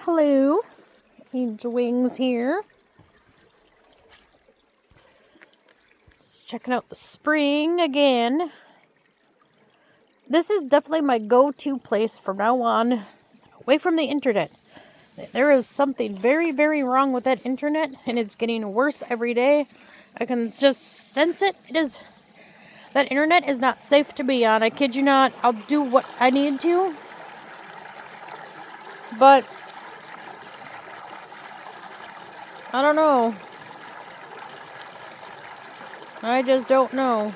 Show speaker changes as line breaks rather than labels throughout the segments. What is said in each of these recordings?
Hello, Angel Wings here. Just checking out the spring again. This is definitely my go-to place from now on, away from the internet. There is something very, very wrong with that internet, and it's getting worse every day. I can just sense it. That internet is not safe to be on. I kid you not. I'll do what I need to, but I don't know. I just don't know.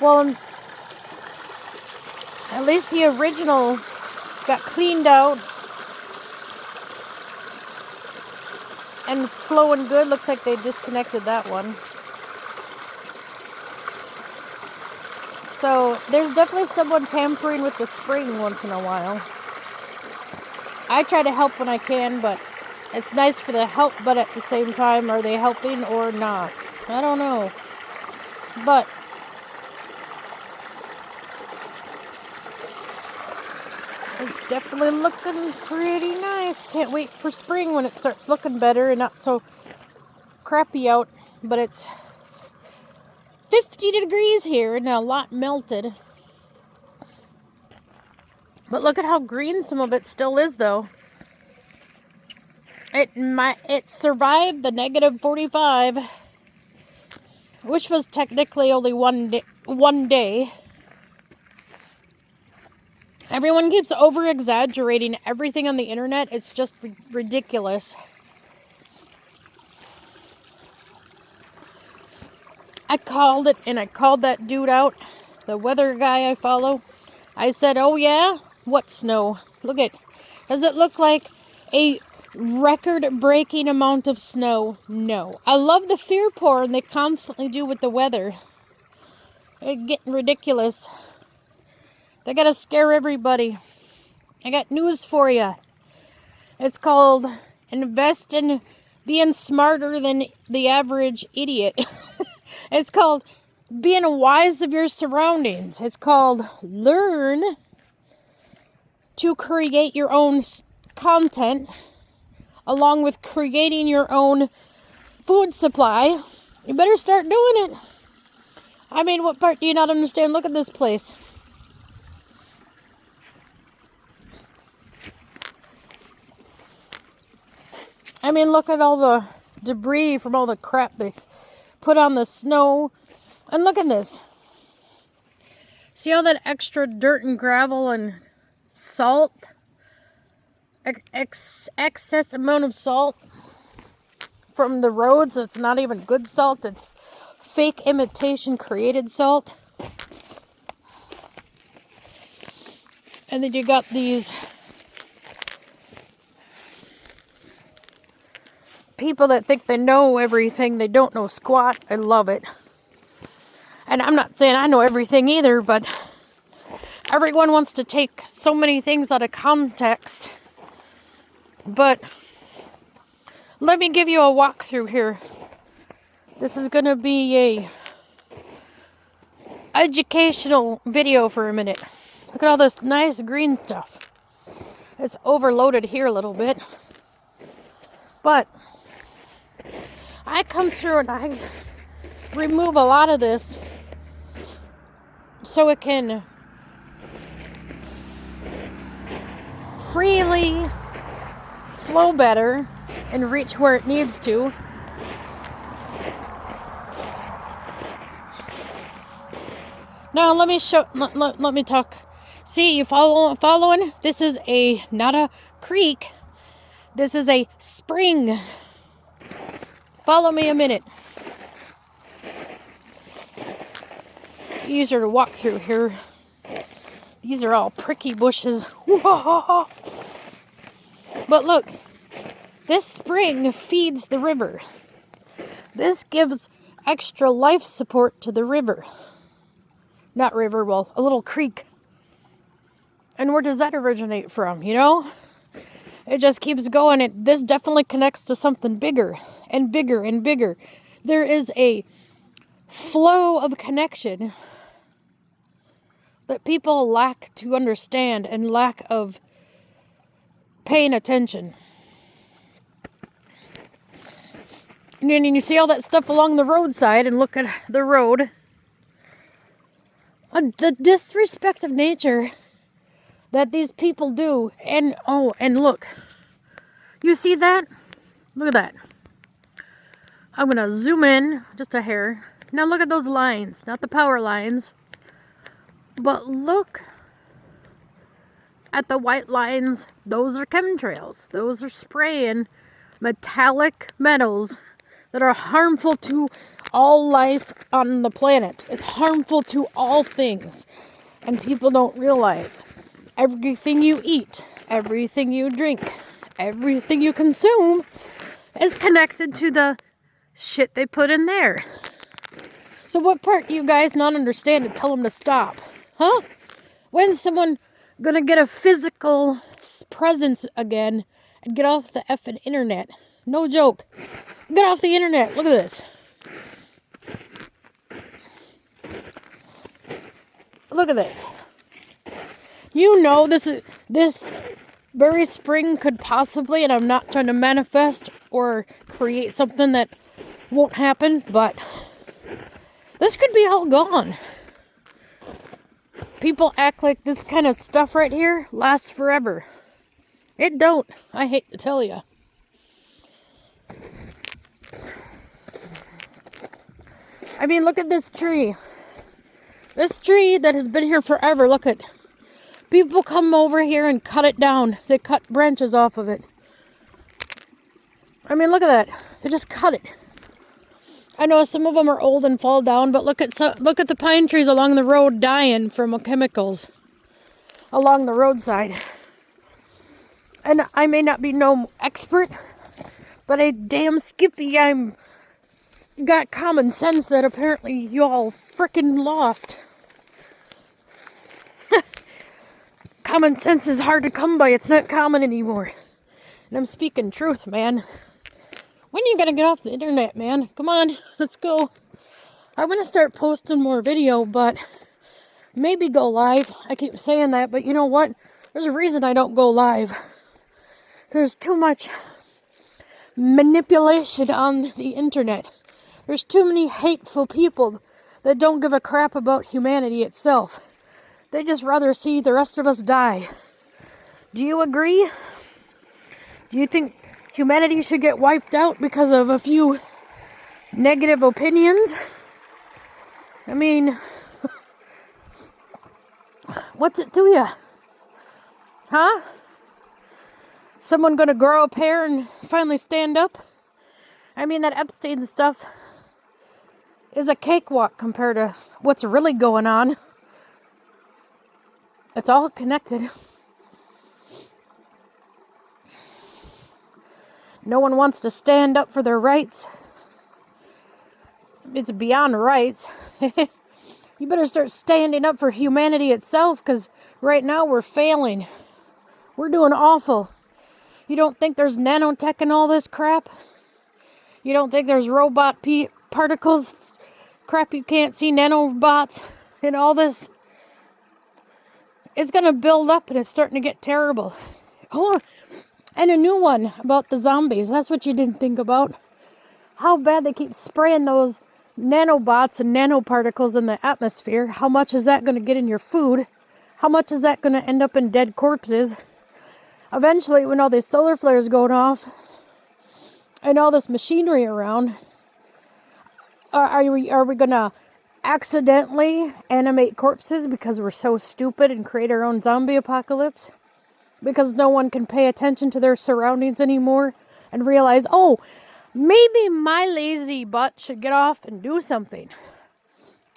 Well, at least the original got cleaned out and flowing good. Looks like they disconnected that one. So there's definitely someone tampering with the spring once in a while. I try to help when I can, but it's nice for the help, but at the same time, are they helping or not? I don't know. But it's definitely looking pretty nice. Can't wait for spring when it starts looking better and not so crappy out. But it's 50 degrees here and a lot melted. But look at how green some of it still is, though. It survived the negative 45, which was technically only one day. Everyone keeps over-exaggerating everything on the internet. It's just ridiculous. I called it, and I called that dude out, the weather guy I follow. I said, oh yeah? What snow? Does it look like a record-breaking amount of snow? No. I love the fear porn they constantly do with the weather. It's getting ridiculous. They gotta scare everybody. I got news for you. It's called invest in being smarter than the average idiot. It's called being wise of your surroundings. It's called learn to create your own content along with creating your own food supply. You better start doing it. I mean, what part do you not understand? Look at this place. I mean, look at all the debris from all the crap they put on the snow. And look at this. See all that extra dirt and gravel and salt? Excess amount of salt from the roads. It's not even good salt. It's fake imitation created salt. And then you got these people that think they know everything. They don't know squat. I love it. And I'm not saying I know everything either, but everyone wants to take so many things out of context. But let me give you a walkthrough here. This is going to be a educational video for a minute. Look at all this nice green stuff. It's overloaded here a little bit. But I come through and I remove a lot of this so it can freely flow better and reach where it needs to. Now let me talk. See, you following? This is not a creek. This is a spring. Follow me a minute. Easier to walk through here. These are all pricky bushes. Whoa. But look, this spring feeds the river. This gives extra life support to the river. Not river, well, a little creek. And where does that originate from, you know? It just keeps going. This definitely connects to something bigger and bigger and bigger. There is a flow of connection that people lack to understand and lack of paying attention. And then you see all that stuff along the roadside and look at the road. The disrespect of nature that these people do. And look. You see that? Look at that. I'm going to zoom in just a hair. Now look at those lines. Not the power lines. But look at the white lines. Those are chemtrails. Those are spraying metallic metals that are harmful to all life on the planet. It's harmful to all things. And people don't realize everything you eat, everything you drink, everything you consume is connected to the shit they put in there. So what part do you guys not understand and tell them to stop? Huh? When's someone gonna get a physical presence again and get off the effing internet? No joke. Get off the internet. Look at this. Look at this. You know this very spring could possibly, and I'm not trying to manifest or create something that won't happen, but this could be all gone. People act like this kind of stuff right here lasts forever. It don't. I hate to tell you. I mean, look at this tree. This tree that has been here forever, look at. People come over here and cut it down. They cut branches off of it. I mean, look at that. They just cut it. I know some of them are old and fall down, but look at the pine trees along the road dying from chemicals along the roadside. And I may not be no expert, but a damn skippy I'm got common sense that apparently you all frickin' lost. Common sense is hard to come by. It's not common anymore. And I'm speaking truth, man. When are you gonna get off the internet, man? Come on, let's go. I'm gonna start posting more video, but maybe go live. I keep saying that, but you know what? There's a reason I don't go live. There's too much manipulation on the internet. There's too many hateful people that don't give a crap about humanity itself. They just rather see the rest of us die. Do you agree? Do you think humanity should get wiped out because of a few negative opinions? I mean, what's it to you? Huh? Someone gonna grow a pair and finally stand up? I mean, that Epstein stuff is a cakewalk compared to what's really going on. It's all connected. No one wants to stand up for their rights. It's beyond rights. You better start standing up for humanity itself, because right now we're failing. We're doing awful. You don't think there's nanotech and all this crap? You don't think there's robot particles, crap you can't see, nanobots, and all this? It's going to build up and it's starting to get terrible. Oh, and a new one about the zombies. That's what you didn't think about. How bad they keep spraying those nanobots and nanoparticles in the atmosphere. How much is that going to get in your food? How much is that going to end up in dead corpses? Eventually, when all these solar flares going off and all this machinery around, are we going to accidentally animate corpses because we're so stupid and create our own zombie apocalypse? Because no one can pay attention to their surroundings anymore and realize, oh, maybe my lazy butt should get off and do something.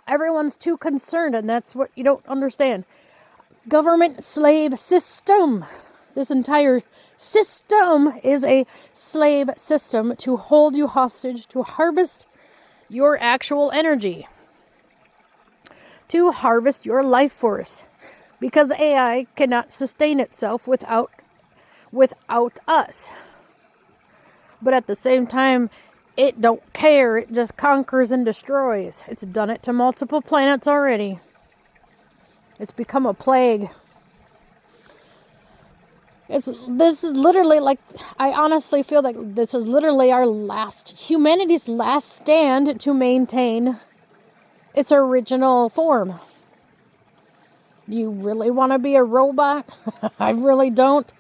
Everyone's too concerned, and that's what you don't understand. Government slave system. This entire system is a slave system to hold you hostage, to harvest your actual energy, to harvest your life force. Because AI cannot sustain itself without us. But at the same time, it don't care. It just conquers and destroys. It's done it to multiple planets already. It's become a plague. This is literally like, I honestly feel like this is literally humanity's last stand to maintain its original form. You really want to be a robot? I really don't.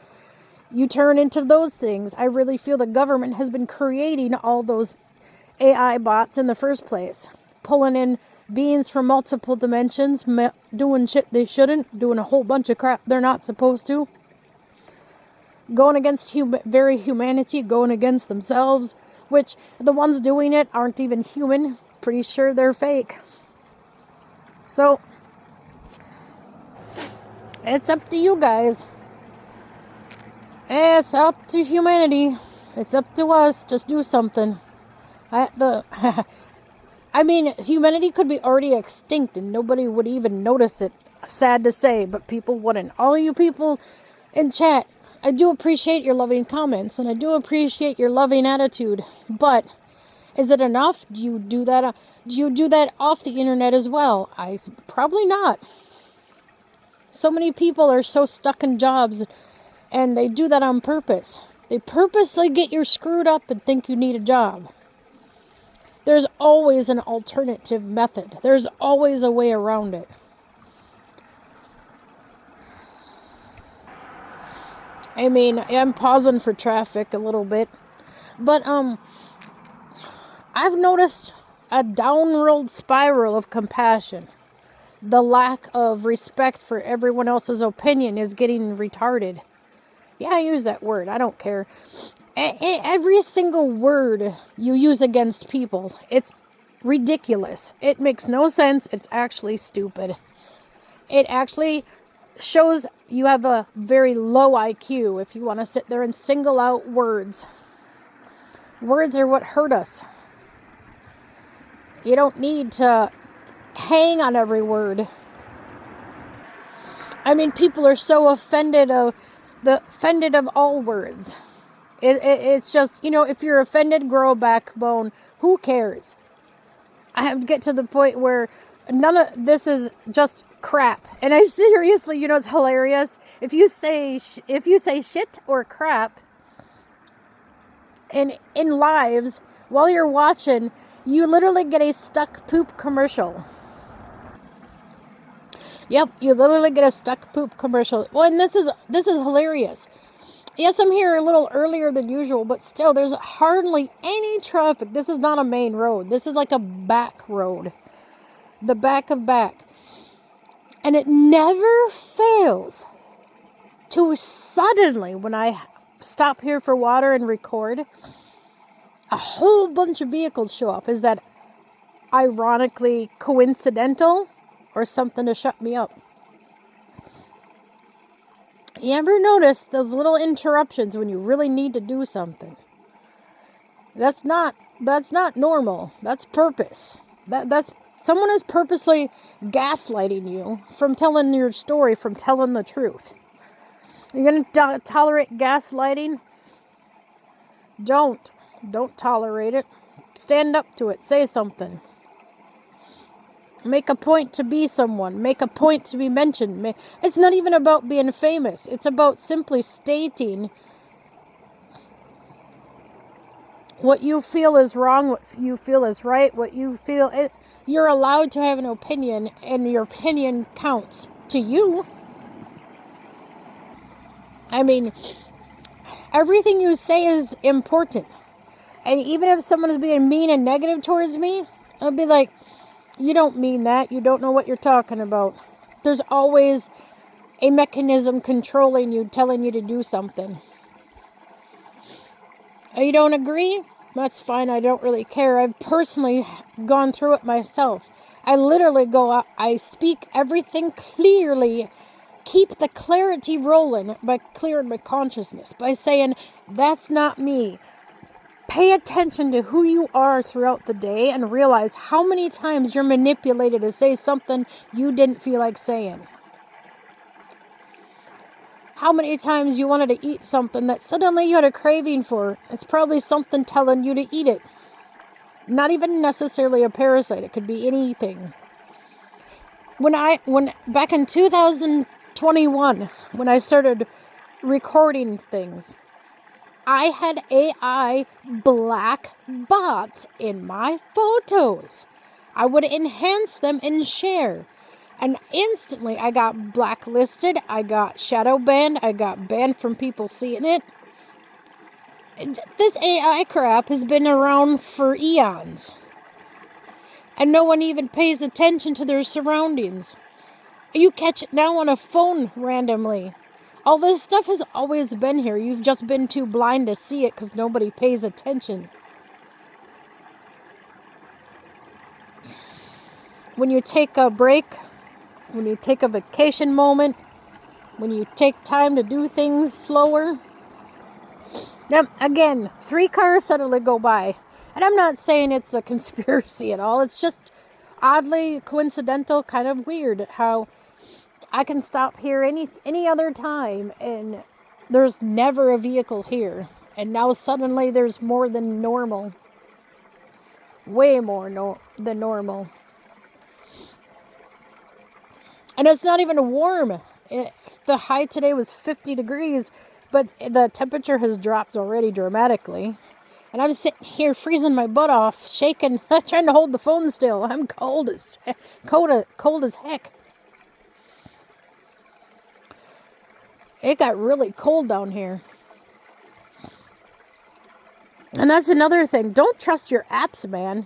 You turn into those things. I really feel the government has been creating all those AI bots in the first place. Pulling in beings from multiple dimensions, doing shit they shouldn't, doing a whole bunch of crap they're not supposed to. Going against very humanity, going against themselves, which the ones doing it aren't even human. Pretty sure they're fake. So, it's up to you guys. It's up to humanity. It's up to us to do something. I mean, humanity could be already extinct and nobody would even notice it. Sad to say, but people wouldn't. All you people in chat, I do appreciate your loving comments and I do appreciate your loving attitude. But is it enough? Do you do that? Do you do that off the internet as well? Probably not. So many people are so stuck in jobs and they do that on purpose. They purposely get you screwed up and think you need a job. There's always an alternative method. There's always a way around it. I mean, I'm pausing for traffic a little bit. But, I've noticed a downward spiral of compassion. The lack of respect for everyone else's opinion is getting retarded. Yeah, I use that word. I don't care. Every single word you use against people, it's ridiculous. It makes no sense. It's actually stupid. It actually shows you have a very low IQ if you want to sit there and single out words. Words are what hurt us. You don't need to hang on every word. I mean, people are so offended of all words. It's just, if you're offended, grow a backbone. Who cares? I have to get to the point where none of this is just crap. And I seriously, it's hilarious. If you say shit or crap in lives while you're watching, you literally get a stuck poop commercial. Yep, you literally get a stuck poop commercial. Well, and this is hilarious. Yes, I'm here a little earlier than usual, but still, there's hardly any traffic. This is not a main road. This is like a back road. The back of back. And it never fails to suddenly, when I stop here for water and record, a whole bunch of vehicles show up. Is that ironically coincidental or something to shut me up? You ever notice those little interruptions when you really need to do something? That's not normal. That's purpose. That's someone is purposely gaslighting you from telling your story, from telling the truth. You're going to tolerate gaslighting? Don't tolerate it. Stand up to it. Say something. Make a point to be someone. Make a point to be mentioned. It's not even about being famous. It's about simply stating what you feel is wrong, what you feel is right, what you feel. You're allowed to have an opinion, and your opinion counts to you. I mean, everything you say is important. And even if someone is being mean and negative towards me, I'll be like, you don't mean that. You don't know what you're talking about. There's always a mechanism controlling you, telling you to do something. You don't agree? That's fine. I don't really care. I've personally gone through it myself. I literally go out. I speak everything clearly. Keep the clarity rolling by clearing my consciousness. By saying, that's not me. Pay attention to who you are throughout the day and realize how many times you're manipulated to say something you didn't feel like saying. How many times you wanted to eat something that suddenly you had a craving for. It's probably something telling you to eat it. Not even necessarily a parasite. It could be anything. When back in 2021, when I started recording things. I had AI black bots in my photos. I would enhance them and share. And instantly I got blacklisted. I got shadow banned. I got banned from people seeing it. This AI crap has been around for eons. And no one even pays attention to their surroundings. You catch it now on a phone randomly. All this stuff has always been here. You've just been too blind to see it because nobody pays attention. When you take a break, when you take a vacation moment, when you take time to do things slower. Now, again, 3 cars suddenly go by. And I'm not saying it's a conspiracy at all. It's just oddly coincidental, kind of weird how I can stop here any other time and there's never a vehicle here. And now suddenly there's more than normal. Way more than normal. And it's not even warm. The high today was 50 degrees, but the temperature has dropped already dramatically. And I'm sitting here freezing my butt off, shaking, trying to hold the phone still. I'm cold as heck. It got really cold down here. And that's another thing. Don't trust your apps, man.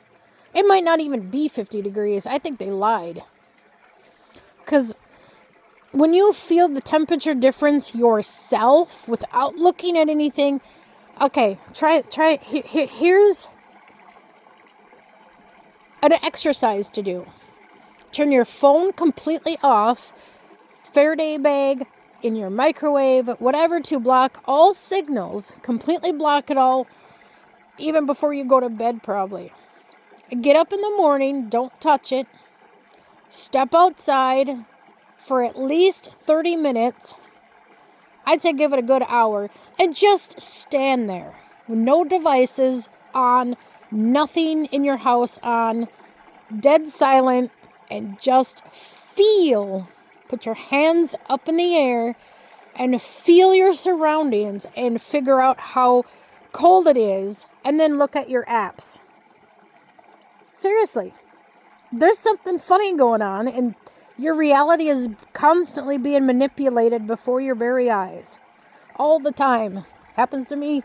It might not even be 50 degrees. I think they lied. Because when you feel the temperature difference yourself without looking at anything, okay, try. Here's an exercise to do. Turn your phone completely off, Faraday bag, in your microwave, whatever, to block all signals. Completely block it all, even before you go to bed probably. Get up in the morning, don't touch it. Step outside for at least 30 minutes. I'd say give it a good hour. And just stand there. No devices on, nothing in your house on, dead silent, and just feel. Put your hands up in the air and feel your surroundings and figure out how cold it is, and then look at your apps. Seriously. There's something funny going on, and your reality is constantly being manipulated before your very eyes. All the time. Happens to me.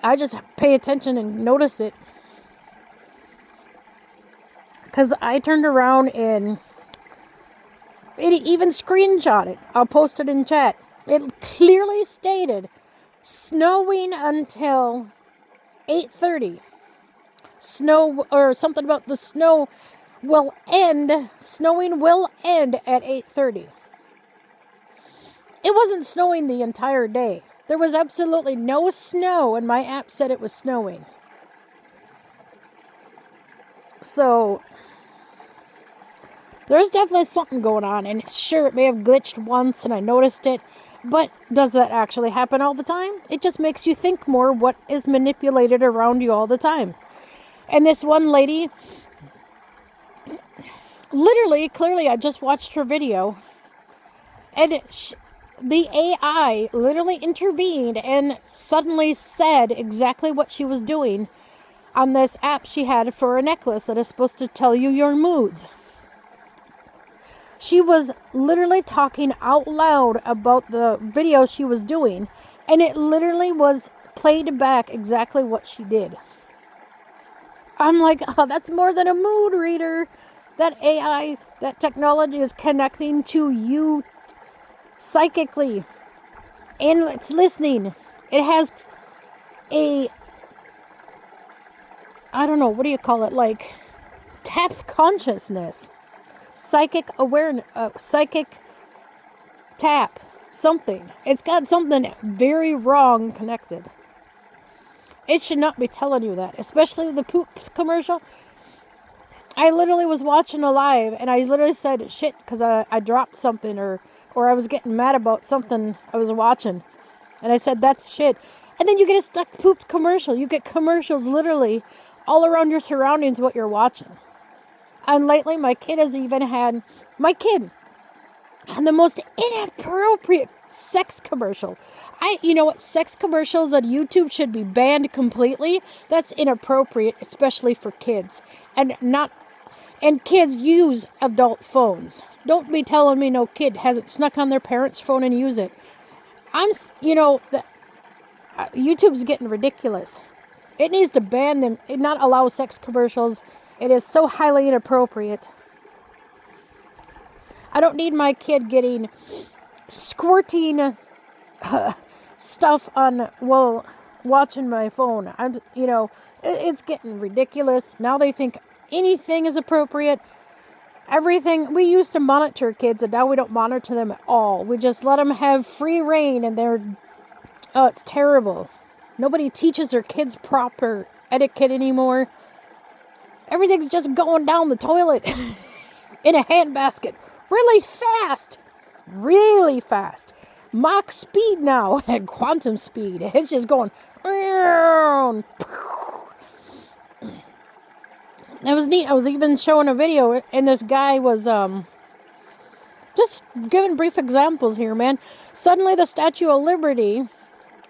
I just pay attention and notice it. Because I turned around and it even screenshot it. I'll post it in chat. It clearly stated, snowing until 8:30. Snow, or something about the snow will end, snowing will end at 8:30. It wasn't snowing the entire day. There was absolutely no snow, and my app said it was snowing. So there's definitely something going on, and sure, it may have glitched once and I noticed it, but does that actually happen all the time? It just makes you think more what is manipulated around you all the time. And this one lady, literally, clearly, I just watched her video, and the AI literally intervened and suddenly said exactly what she was doing on this app she had for a necklace that is supposed to tell you your moods. She was literally talking out loud about the video she was doing, and it literally was played back exactly what she did. I'm like, oh, that's more than a mood reader. That AI, that technology is connecting to you psychically, and it's listening. It has a, I don't know, what do you call it? Like, taps consciousness. Psychic awareness, psychic tap, something. It's got something very wrong connected. It should not be telling you that, especially the poop commercial. I literally was watching a live, and I literally said shit because I dropped something, or I was getting mad about something I was watching, and I said that's shit. And then you get a stuck pooped commercial. You get commercials literally all around your surroundings, what you're watching. And lately, my kid has even had, the most inappropriate sex commercial. You know what? Sex commercials on YouTube should be banned completely. That's inappropriate, especially for kids. And kids use adult phones. Don't be telling me no kid hasn't snuck on their parents' phone and use it. YouTube's getting ridiculous. It needs to ban them, not allow sex commercials. It is so highly inappropriate. I don't need my kid getting squirting stuff on, watching my phone. It's getting ridiculous. Now they think anything is appropriate. Everything. We used to monitor kids, and now we don't monitor them at all. We just let them have free reign, and it's terrible. Nobody teaches their kids proper etiquette anymore. Everything's just going down the toilet in a handbasket. Really fast. Really fast. Mach speed now and quantum speed. It's just going. It was neat. I was even showing a video, and this guy was just giving brief examples here, man. Suddenly the Statue of Liberty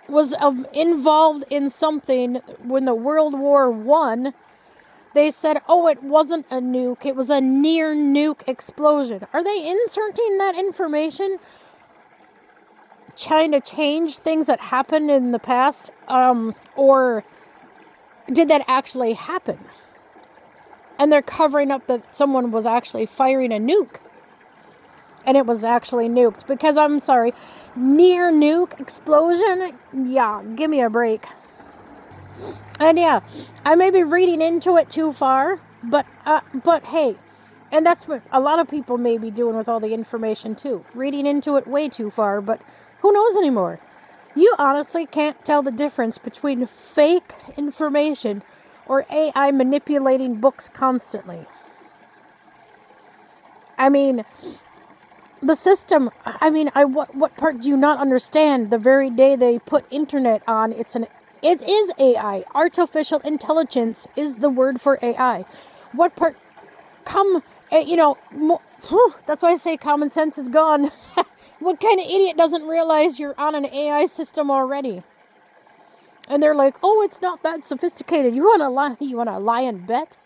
was involved in something when the World War I. They said, it wasn't a nuke. It was a near nuke explosion. Are they inserting that information? Trying to change things that happened in the past? Or did that actually happen? And they're covering up that someone was actually firing a nuke. And it was actually nuked. Because, I'm sorry, near nuke explosion? Yeah, give me a break. And yeah, I may be reading into it too far. But hey, and that's what a lot of people may be doing with all the information too. Reading into it way too far, but who knows anymore? You honestly can't tell the difference between fake information or AI manipulating books constantly. I mean, the system, what part do you not understand? The very day they put internet on, it is AI. Artificial intelligence is the word for AI. What part, that's why I say common sense is gone. What kind of idiot doesn't realize you're on an AI system already? And they're like, it's not that sophisticated. You want to lie? You want to lie and bet?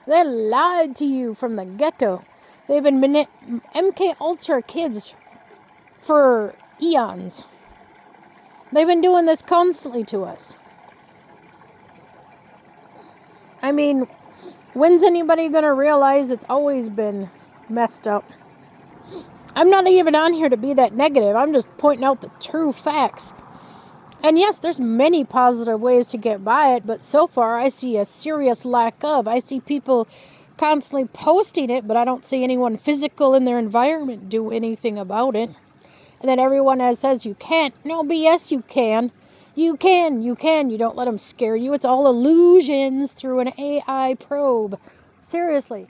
They lied to you from the get-go. They've been MK Ultra kids for eons. They've been doing this constantly to us. I mean, when's anybody going to realize it's always been messed up? I'm not even on here to be that negative. I'm just pointing out the true facts. And yes, there's many positive ways to get by it, but so far I see a serious lack of. I see people constantly posting it, but I don't see anyone physical in their environment do anything about it. And then everyone that says you can't. No, BS, you can. You can. You don't let them scare you. It's all illusions through an AI probe. Seriously.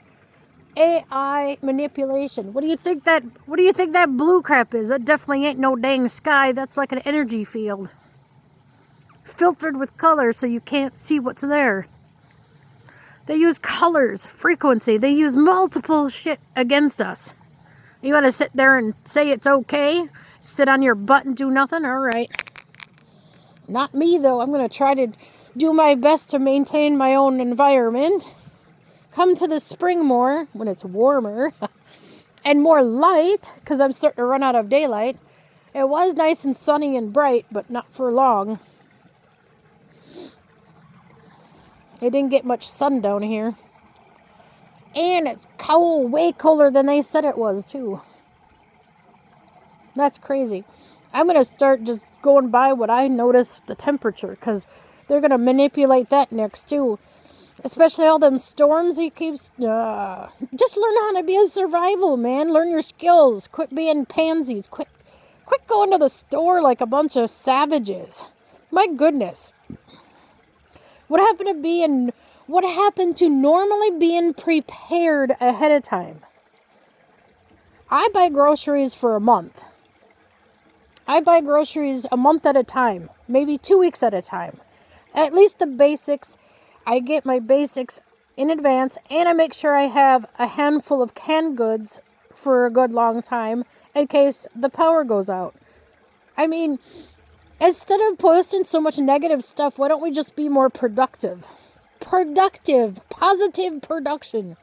AI manipulation. What do you think that blue crap is? That definitely ain't no dang sky. That's like an energy field. Filtered with color so you can't see what's there. They use colors, frequency. They use multiple shit against us. You want to sit there and say it's okay? Sit on your butt and do nothing? All right. Not me, though. I'm going to try to do my best to maintain my own environment. Come to the spring more when it's warmer and more light because I'm starting to run out of daylight. It was nice and sunny and bright, but not for long. It didn't get much sun down here. And it's cold, way colder than they said it was, too. That's crazy. I'm going to start just going by what I notice the temperature, because they're going to manipulate that next, too. Especially all them storms he keeps... just learn how to be a survival, man. Learn your skills. Quit being pansies. Quit going to the store like a bunch of savages. My goodness. What happened to normally being prepared ahead of time? I buy groceries for a month. I buy groceries a month at a time, maybe 2 weeks at a time. At least the basics. I get my basics in advance, and I make sure I have a handful of canned goods for a good long time in case the power goes out. I mean, instead of posting so much negative stuff, why don't we just be more productive? Productive, positive production.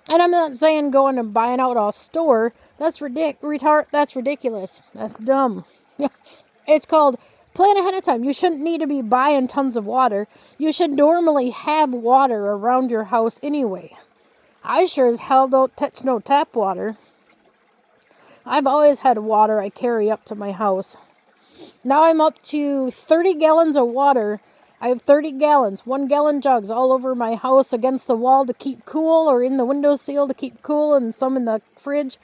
And I'm not saying going and buying out a store. That's That's ridiculous. That's dumb. It's called plan ahead of time. You shouldn't need to be buying tons of water. You should normally have water around your house anyway. I sure as hell don't touch no tap water. I've always had water I carry up to my house. Now I'm up to 30 gallons of water. I have 30 gallons, 1 gallon jugs all over my house against the wall to keep cool, or in the windowsill to keep cool, and some in the fridge.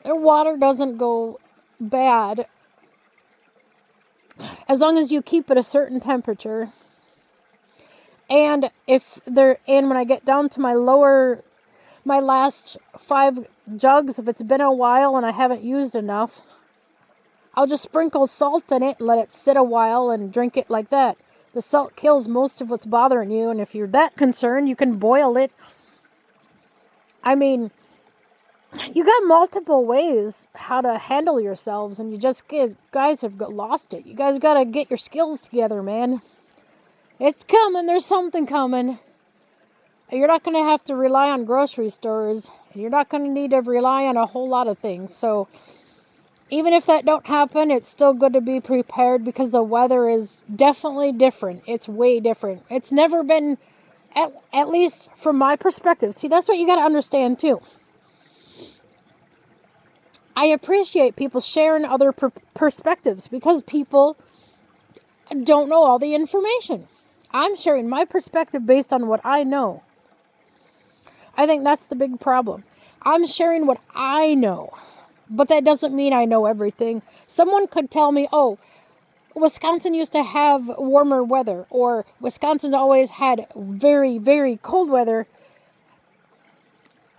The water doesn't go bad as long as you keep it a certain temperature. And when I get down to my last 5 jugs, if it's been a while and I haven't used enough, I'll just sprinkle salt in it and let it sit a while and drink it like that. The salt kills most of what's bothering you, and if you're that concerned, you can boil it. I mean, you got multiple ways how to handle yourselves, and guys have lost it. You guys got to get your skills together, man. It's coming. There's something coming. You're not going to have to rely on grocery stores, and you're not going to need to rely on a whole lot of things. So even if that don't happen, it's still good to be prepared, because the weather is definitely different. It's way different. It's never been, at least from my perspective. See, that's what you got to understand too. I appreciate people sharing other perspectives, because people don't know all the information. I'm sharing my perspective based on what I know. I think that's the big problem. I'm sharing what I know, but that doesn't mean I know everything. Someone could tell me, oh, Wisconsin used to have warmer weather, or Wisconsin's always had very, very cold weather.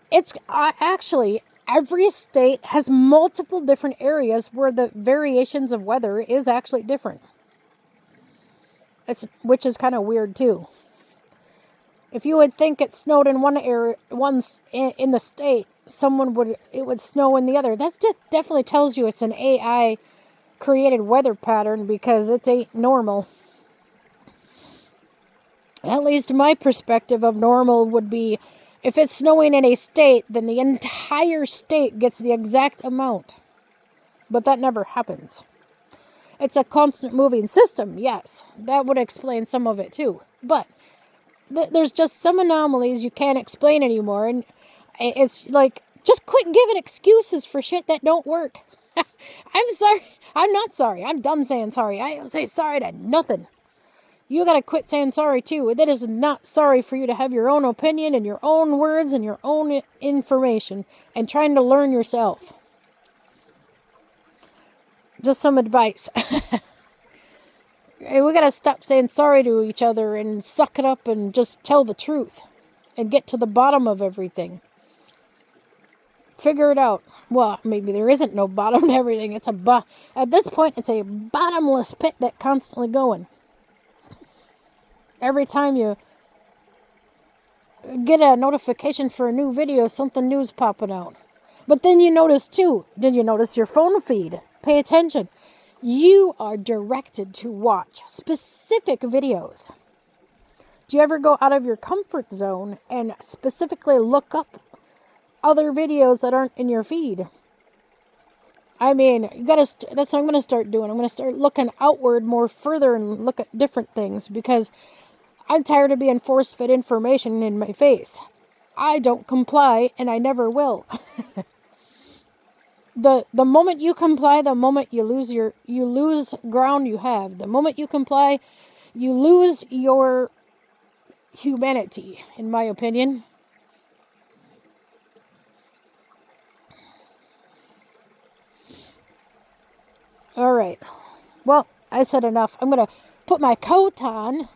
It's actually, every state has multiple different areas where the variations of weather is actually different. Which is kind of weird too. If you would think it snowed in one area, once in the state, it would snow in the other. That just definitely tells you it's an AI created weather pattern, because it ain't normal. At least my perspective of normal would be, if it's snowing in a state, then the entire state gets the exact amount. But that never happens. It's a constant moving system, yes. That would explain some of it too. But there's just some anomalies you can't explain anymore. And it's like, just quit giving excuses for shit that don't work. I'm sorry. I'm not sorry. I'm done saying sorry. I don't say sorry to nothing. You gotta quit saying sorry too. That is not sorry for you to have your own opinion and your own words and your own information and trying to learn yourself. Just some advice. We gotta stop saying sorry to each other and suck it up and just tell the truth and get to the bottom of everything. Figure it out. Well, maybe there isn't no bottom to everything. At this point, it's a bottomless pit that's constantly going. Every time you get a notification for a new video, something new's popping out. But then you notice too, did you notice your phone feed? Pay attention. You are directed to watch specific videos. Do you ever go out of your comfort zone and specifically look up other videos that aren't in your feed? I mean, that's what I'm going to start doing. I'm going to start looking outward more further and look at different things, because I'm tired of being force-fed information in my face. I don't comply, and I never will. The moment you comply, the moment you lose ground you have. The moment you comply, you lose your humanity, in my opinion. All right. Well, I said enough. I'm going to put my coat on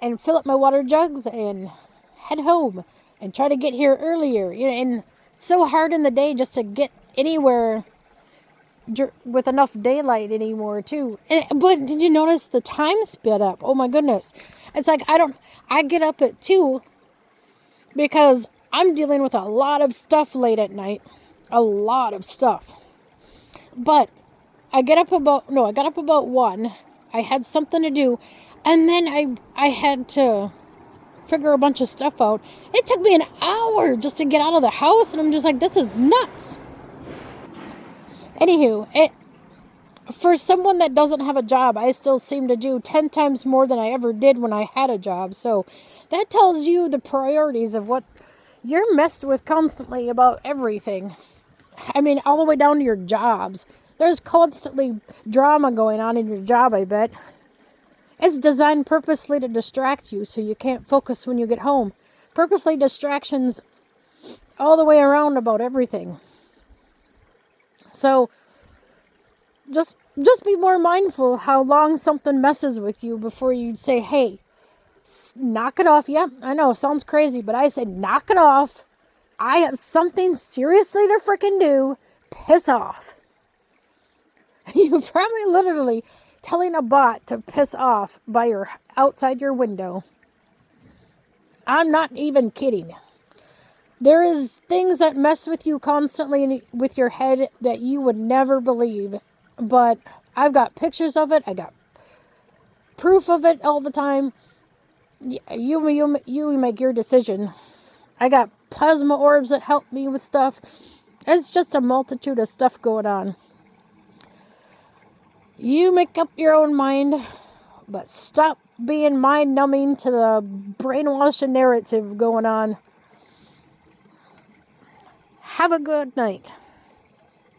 and fill up my water jugs and head home and try to get here earlier. And it's so hard in the day just to get anywhere with enough daylight anymore too. But did you notice the time sped up? Oh my goodness. It's like I get up at 2 because I'm dealing with a lot of stuff late at night. A lot of stuff. But I got up about 1. I had something to do, and then I had to figure a bunch of stuff out. It took me an hour just to get out of the house, and I'm just like, this is nuts. Anywho, for someone that doesn't have a job, I still seem to do 10 times more than I ever did when I had a job. So that tells you the priorities of what you're messed with constantly about everything. I mean, all the way down to your jobs. There's constantly drama going on in your job, I bet. It's designed purposely to distract you so you can't focus when you get home. Purposely distractions all the way around about everything. So just be more mindful how long something messes with you before you say, hey, knock it off. Yep, I know, sounds crazy, but I say knock it off. I have something seriously to freaking do. Piss off. You're probably literally telling a bot to piss off by your outside your window. I'm not even kidding. There is things that mess with you constantly with your head that you would never believe. But I've got pictures of it. I got proof of it all the time. You make your decision. I got plasma orbs that help me with stuff. It's just a multitude of stuff going on. You make up your own mind, but stop being mind-numbing to the brainwashing narrative going on. Have a good night.